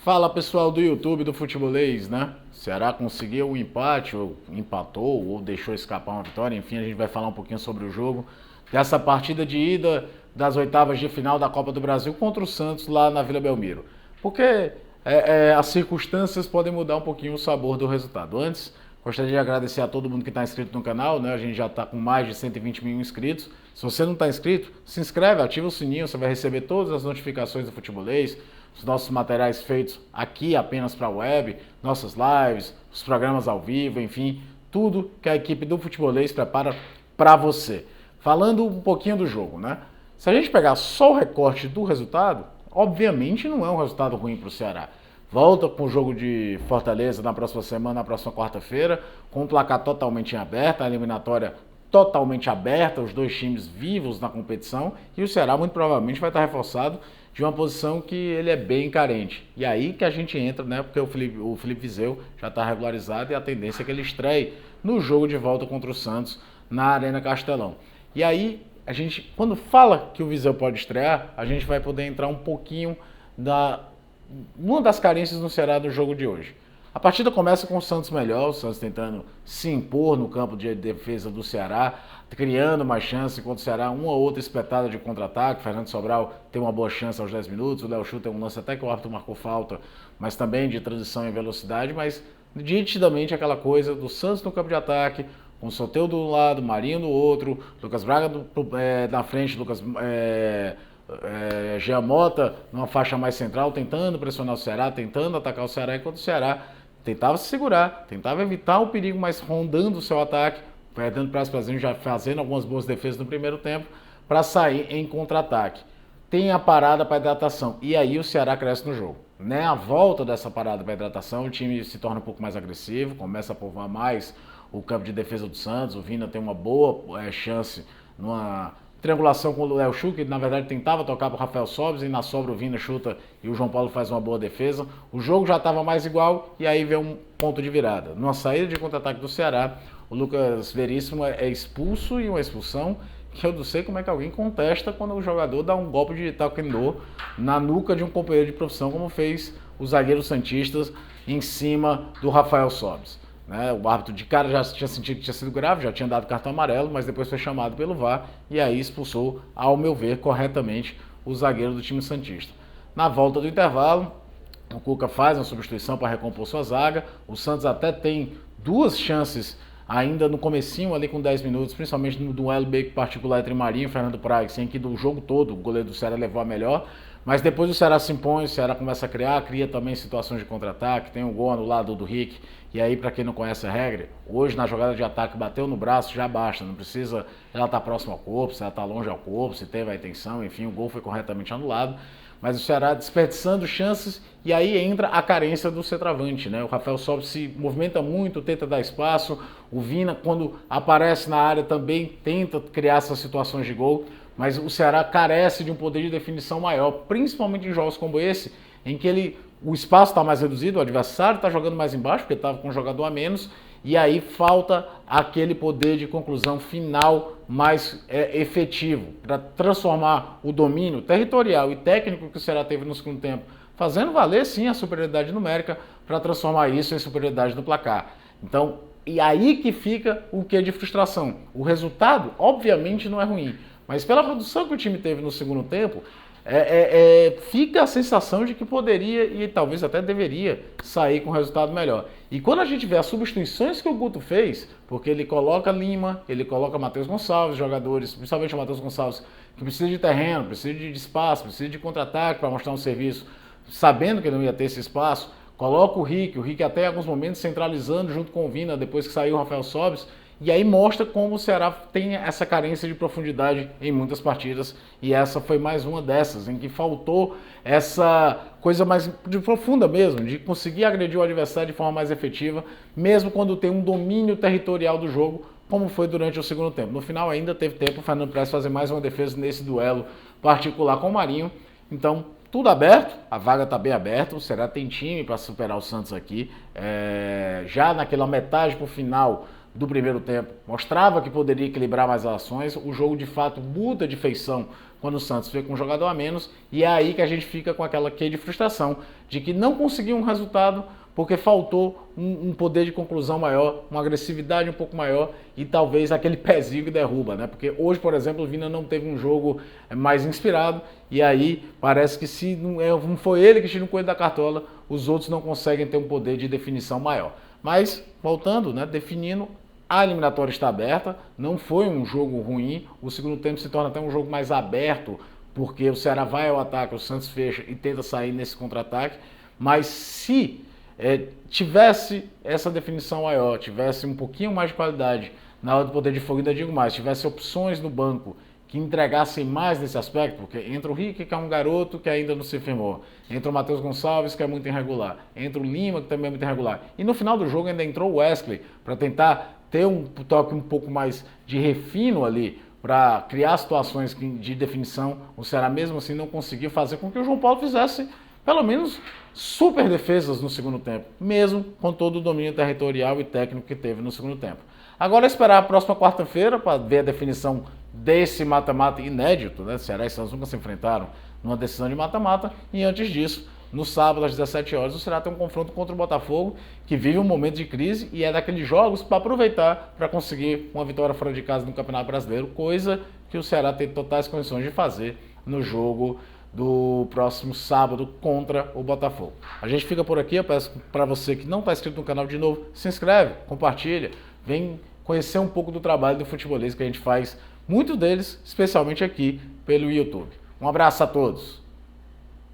Fala pessoal do YouTube do Futebolês, né? O Ceará conseguiu um empate, ou empatou, ou deixou escapar uma vitória. Enfim, a gente vai falar um pouquinho sobre o jogo dessa partida de ida das oitavas de final da Copa do Brasil contra o Santos lá na Vila Belmiro. Porque as circunstâncias podem mudar um pouquinho o sabor do resultado. Antes, gostaria de agradecer a todo mundo que está inscrito no canal, né? A gente já está com mais de 120 mil inscritos. Se você não está inscrito, se inscreve, ativa o sininho, você vai receber todas as notificações do Futebolês, os nossos materiais feitos aqui apenas para a web, nossas lives, os programas ao vivo, enfim, tudo que a equipe do Futebolês prepara para você. Falando um pouquinho do jogo, né? Se a gente pegar só o recorte do resultado, obviamente não é um resultado ruim para o Ceará. Volta com o jogo de Fortaleza na próxima semana, na próxima quarta-feira, com o placar totalmente em aberto, a eliminatória totalmente aberta, os dois times vivos na competição, e o Ceará muito provavelmente vai estar reforçado de uma posição que ele é bem carente. E aí que a gente entra, né? Porque o Felipe Viseu já está regularizado e a tendência é que ele estreie no jogo de volta contra o Santos na Arena Castelão. E aí, a gente, quando fala que o Viseu pode estrear, a gente vai poder entrar um pouquinho uma das carências no Ceará do jogo de hoje. A partida começa com o Santos melhor, o Santos tentando se impor no campo de defesa do Ceará, criando mais chance, enquanto o Ceará uma ou outra espetada de contra-ataque. Fernando Sobral tem uma boa chance aos 10 minutos, o Léo Chu tem um lance até que o árbitro marcou falta, mas também de transição em velocidade, mas nitidamente aquela coisa do Santos no campo de ataque, com o Soteldo do lado, Marinho do outro, Lucas Braga na frente, Jean Mota numa faixa mais central, tentando pressionar o Ceará, tentando atacar o Ceará, enquanto o Ceará tentava se segurar, tentava evitar o perigo, mas rondando o seu ataque, dando prazo para já fazendo algumas boas defesas no primeiro tempo, para sair em contra-ataque. Tem a parada para hidratação, e aí o Ceará cresce no jogo. Né? A volta dessa parada para hidratação, o time se torna um pouco mais agressivo, começa a povoar mais o campo de defesa do Santos, o Vina tem uma boa chance numa triangulação com o Léo Chu, que na verdade tentava tocar para o Rafael Sobis, e na sobra o Vina chuta e o João Paulo faz uma boa defesa. O jogo já estava mais igual e aí veio um ponto de virada. Numa saída de contra-ataque do Ceará, o Lucas Veríssimo é expulso, e uma expulsão que eu não sei como é que alguém contesta quando o jogador dá um golpe de taekwondo na nuca de um companheiro de profissão, como fez o zagueiro santista em cima do Rafael Sobis. Né? O árbitro de cara já tinha sentido que tinha sido grave, já tinha dado cartão amarelo, mas depois foi chamado pelo VAR e aí expulsou, ao meu ver, corretamente o zagueiro do time santista. Na volta do intervalo, o Cuca faz uma substituição para recompor sua zaga. O Santos até tem duas chances ainda no comecinho ali com 10 minutos, principalmente no duelo bem particular entre Marinho e Fernando Praz, em que do jogo todo o goleiro do Ceará levou a melhor. Mas depois o Ceará se impõe, o Ceará começa a cria também situações de contra-ataque, tem um gol anulado do Rick, e aí para quem não conhece a regra, hoje na jogada de ataque bateu no braço, já basta, não precisa ela estar próxima ao corpo, se ela está longe ao corpo, se teve a intenção, enfim, o gol foi corretamente anulado. Mas o Ceará desperdiçando chances, e aí entra a carência do centroavante, né? O Rafael Sobis se movimenta muito, tenta dar espaço, o Vina quando aparece na área também tenta criar essas situações de gol, mas o Ceará carece de um poder de definição maior, principalmente em jogos como esse, em que o espaço está mais reduzido, o adversário está jogando mais embaixo, porque estava com um jogador a menos, e aí falta aquele poder de conclusão final mais efetivo, para transformar o domínio territorial e técnico que o Ceará teve no segundo tempo, fazendo valer sim a superioridade numérica, para transformar isso em superioridade no placar. Então, e aí que fica o quê de frustração. O resultado, obviamente, não é ruim, mas pela produção que o time teve no segundo tempo, fica a sensação de que poderia e talvez até deveria sair com um resultado melhor. E quando a gente vê as substituições que o Guto fez, porque ele coloca Lima, ele coloca Matheus Gonçalves, jogadores, principalmente o Matheus Gonçalves, que precisa de terreno, precisa de espaço, precisa de contra-ataque para mostrar um serviço, sabendo que ele não ia ter esse espaço, coloca o Rick até em alguns momentos centralizando junto com o Vina, depois que saiu o Rafael Sobis, e aí mostra como o Ceará tem essa carência de profundidade em muitas partidas, e essa foi mais uma dessas, em que faltou essa coisa mais profunda mesmo, de conseguir agredir o adversário de forma mais efetiva, mesmo quando tem um domínio territorial do jogo, como foi durante o segundo tempo. No final ainda teve tempo o Fernando Praz fazer mais uma defesa nesse duelo particular com o Marinho, então tudo aberto, a vaga está bem aberta, o Ceará tem time para superar o Santos aqui, já naquela metade para o final do primeiro tempo mostrava que poderia equilibrar mais as ações, o jogo de fato muda de feição quando o Santos fica com um jogador a menos, e é aí que a gente fica com aquela quê de frustração, de que não conseguiu um resultado porque faltou um poder de conclusão maior, uma agressividade um pouco maior e talvez aquele pezinho que derruba, né? Porque hoje, por exemplo, o Vina não teve um jogo mais inspirado e aí parece que se não foi ele que tira um coelho da cartola, os outros não conseguem ter um poder de definição maior. Mas, voltando, né, definindo, a eliminatória está aberta, não foi um jogo ruim, o segundo tempo se torna até um jogo mais aberto, porque o Ceará vai ao ataque, o Santos fecha e tenta sair nesse contra-ataque, mas se tivesse essa definição maior, tivesse um pouquinho mais de qualidade na hora do poder de fogo, ainda digo mais, tivesse opções no banco que entregassem mais nesse aspecto, porque entra o Rick, que é um garoto que ainda não se firmou, entra o Matheus Gonçalves, que é muito irregular, entra o Lima, que também é muito irregular, e no final do jogo ainda entrou o Wesley, para tentar ter um toque um pouco mais de refino ali, para criar situações de definição, o Ceará mesmo assim não conseguiu fazer com que o João Paulo fizesse pelo menos super defesas no segundo tempo, mesmo com todo o domínio territorial e técnico que teve no segundo tempo. Agora é esperar a próxima quarta-feira para ver a definição desse mata-mata inédito, né? Ceará e Santos nunca se enfrentaram numa decisão de mata-mata, e antes disso, no sábado às 17 horas, o Ceará tem um confronto contra o Botafogo, que vive um momento de crise e é daqueles jogos para aproveitar para conseguir uma vitória fora de casa no Campeonato Brasileiro, coisa que o Ceará tem totais condições de fazer no jogo do próximo sábado contra o Botafogo. A gente fica por aqui, eu peço para você que não está inscrito no canal de novo, se inscreve, compartilha, vem conhecer um pouco do trabalho do futebolês que a gente faz, muitos deles, especialmente aqui pelo YouTube. Um abraço a todos!